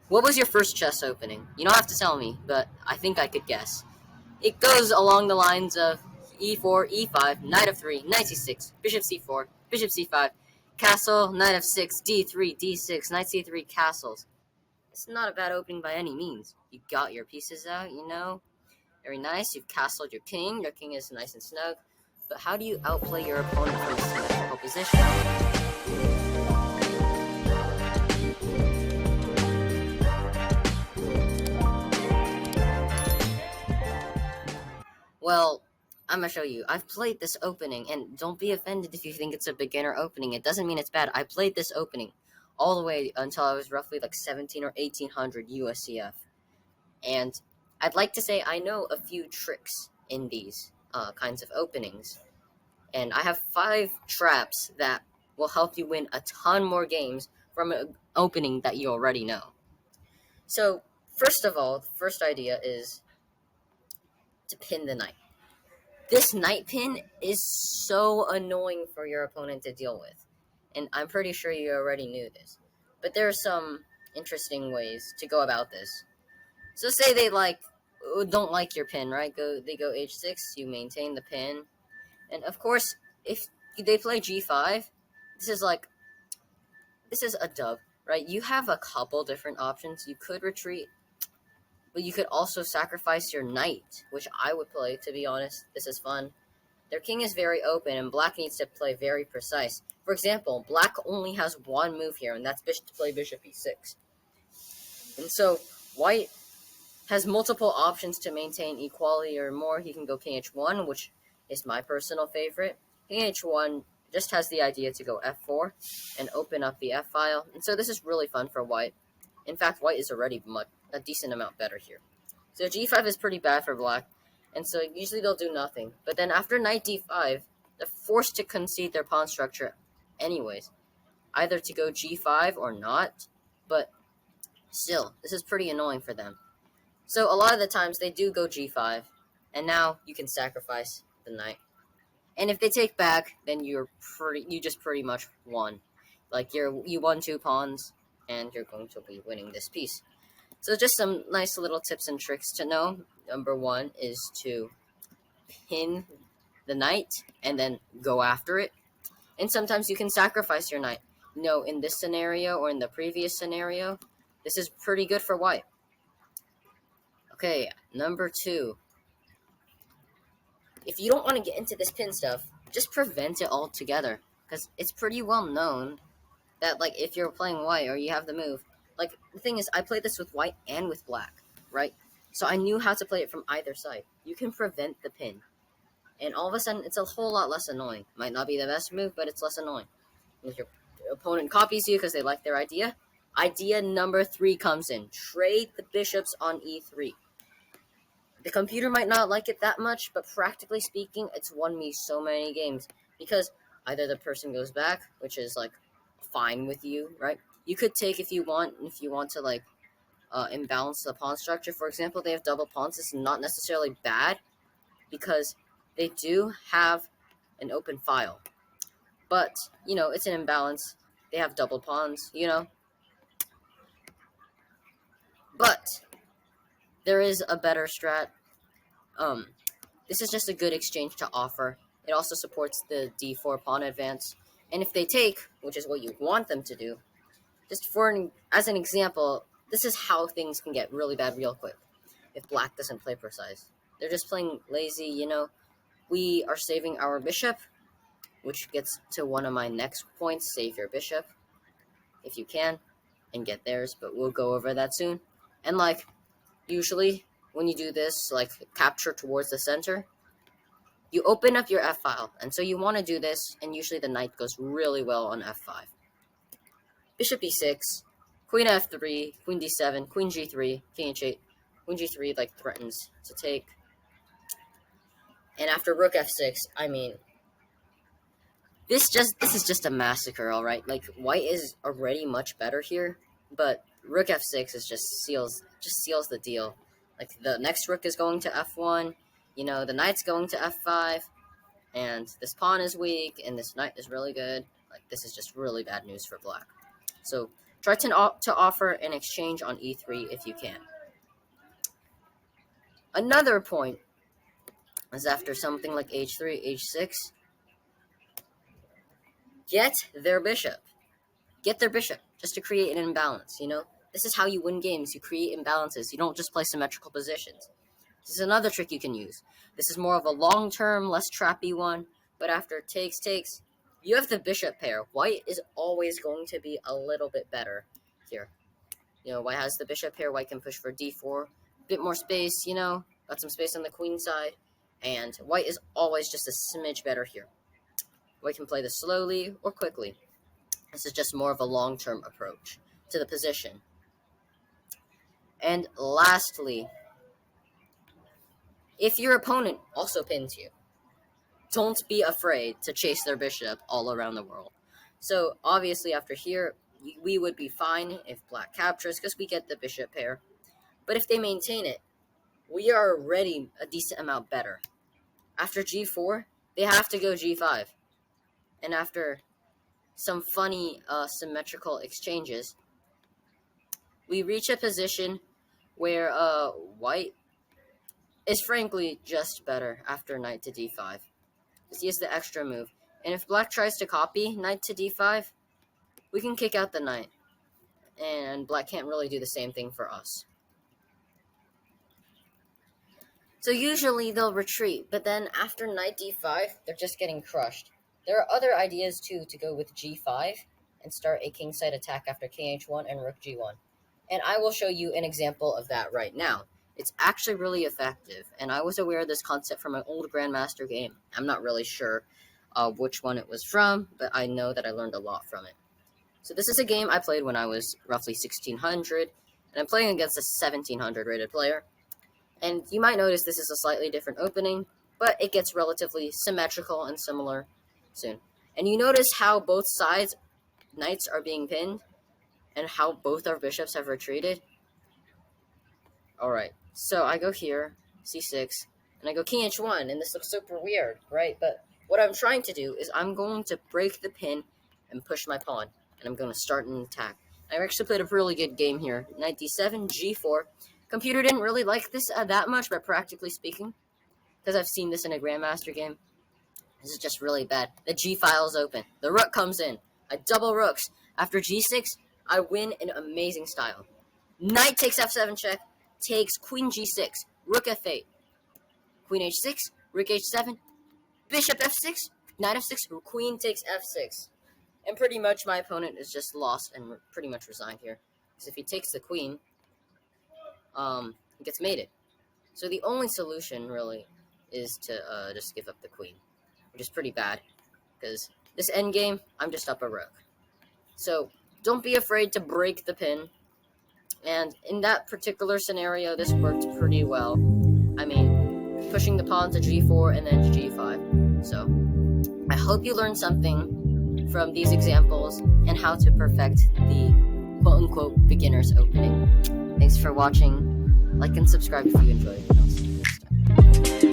What was your first chess opening? You don't have to tell me, but I think I could guess. It goes along the lines of e4, e5, knight of 3, knight c6, bishop c4, bishop c5, castle, knight of 6, d3, d6, knight c3, castles. It's not a bad opening by any means. You got your pieces out, you know. Very nice. You've castled your king. Your king is nice and snug. But how do you outplay your opponent from a symmetrical position? Well, I'm gonna show you. I've played this opening, and don't be offended if you think it's a beginner opening. It doesn't mean it's bad. I played this opening all the way until I was roughly like 17 or 1800 USCF. And I'd like to say I know a few tricks in these kinds of openings. And I have 5 traps that will help you win a ton more games from an opening that you already know. So, first of all, the first idea is to pin the knight. This knight pin is so annoying for your opponent to deal with, and I'm pretty sure you already knew this. But there are some interesting ways to go about this. So say they don't like your pin, right? They go h6, you maintain the pin, and of course, if they play g5, this is like this is a dub, right? You have a couple different options. You could retreat, but you could also sacrifice your knight, which I would play, to be honest. This is fun. Their king is very open, and black needs to play very precise. For example, black only has one move here, and that's to play bishop e6. And so, white has multiple options to maintain equality or more. He can go king h1, which is my personal favorite. King h1 just has the idea to go f4 and open up the f-file. And so this is really fun for white. In fact, white is already a decent amount better here. So g5 is pretty bad for black, and so usually they'll do nothing. But then after knight d5, they're forced to concede their pawn structure anyways, either to go g5 or not, but still, this is pretty annoying for them. So a lot of the times they do go g5, and now you can sacrifice the knight. And if they take back, then you just pretty much won. Like you won 2 pawns, and you're going to be winning this piece. So just some nice little tips and tricks to know. Number 1 is to pin the knight and then go after it. And sometimes you can sacrifice your knight. In this scenario or in the previous scenario, this is pretty good for white. Okay, number 2. If you don't want to get into this pin stuff, just prevent it altogether. Because it's pretty well known that, like, if you're playing white or you have the move, like, the thing is, I played this with white and with black, right? So I knew how to play it from either side. You can prevent the pin. And all of a sudden, it's a whole lot less annoying. Might not be the best move, but it's less annoying. If your opponent copies you because they like their idea, idea number 3 comes in. Trade the bishops on e3. The computer might not like it that much, but practically speaking, it's won me so many games. Because either the person goes back, which is, like, fine with you, right? You could take if you want to, like, imbalance the pawn structure. For example, they have double pawns. This is not necessarily bad, because they do have an open file. But, it's an imbalance. They have double pawns, But there is a better strat. This is just a good exchange to offer. It also supports the d4 pawn advance. And if they take, which is what you want them to do, just as an example, this is how things can get really bad real quick if black doesn't play precise. They're just playing lazy, We are saving our bishop, which gets to one of my next points. Save your bishop, if you can, and get theirs, but we'll go over that soon. And, like, usually, when you do this, like, capture towards the center, you open up your f-file, and so you want to do this, and usually the knight goes really well on f5. Bishop e6, queen f3, queen d7, queen g3, king h8, queen g3, like, threatens to take. And after rook f6, this is just a massacre, alright? Like, white is already much better here, but rook f6 is just seals the deal. Like, the next rook is going to f1, the knight's going to f5, and this pawn is weak, and this knight is really good. Like, this is just really bad news for black. So, Try to offer an exchange on e3 if you can. Another point is after something like h3, h6, get their bishop. Get their bishop just to create an imbalance, This is how you win games. You create imbalances. You don't just play symmetrical positions. This is another trick you can use. This is more of a long-term, less trappy one, but after takes, you have the bishop pair. White is always going to be a little bit better here. White has the bishop pair. White can push for d4. A bit more space, got some space on the queen side, and white is always just a smidge better here. White can play this slowly or quickly. This is just more of a long-term approach to the position. And lastly, if your opponent also pins you, don't be afraid to chase their bishop all around the world. So obviously after here, we would be fine if black captures because we get the bishop pair. But if they maintain it, we are already a decent amount better. After g4, they have to go g5. And after some funny symmetrical exchanges, we reach a position where white is frankly just better after knight to d5. Because he has the extra move. And if black tries to copy knight to d5, we can kick out the knight. And black can't really do the same thing for us. So usually they'll retreat, but then after knight d5, they're just getting crushed. There are other ideas too to go with g5 and start a kingside attack after king h1 and rook g1. And I will show you an example of that right now. It's actually really effective, and I was aware of this concept from an old Grandmaster game. I'm not really sure which one it was from, but I know that I learned a lot from it. So this is a game I played when I was roughly 1600, and I'm playing against a 1700 rated player. And you might notice this is a slightly different opening, but it gets relatively symmetrical and similar soon. And you notice how both sides, knights are being pinned, and how both our bishops have retreated. Alright, so I go here, c6, and I go king h1, and this looks super weird, right? But what I'm trying to do is I'm going to break the pin and push my pawn, and I'm going to start an attack. I actually played a really good game here. Knight d7, g4. Computer didn't really like this that much, but practically speaking, because I've seen this in a Grandmaster game, this is just really bad. The g file is open. The rook comes in. I double rooks. After g6, I win in amazing style. Knight takes f7 check, takes queen g6, rook f8, queen h6, rook h7, bishop f6, knight f6, queen takes f6. And pretty much my opponent is just lost and pretty much resigned here. Because if he takes the queen, he gets mated. So the only solution, really, is to just give up the queen, which is pretty bad. Because this endgame, I'm just up a rook. So don't be afraid to break the pin. And in that particular scenario, this worked pretty well. I mean, pushing the pawn to g4 and then to g5. So I hope you learned something from these examples and how to perfect the quote-unquote beginner's opening. Thanks for watching. Like and subscribe if you enjoyed it. I'll see you next time.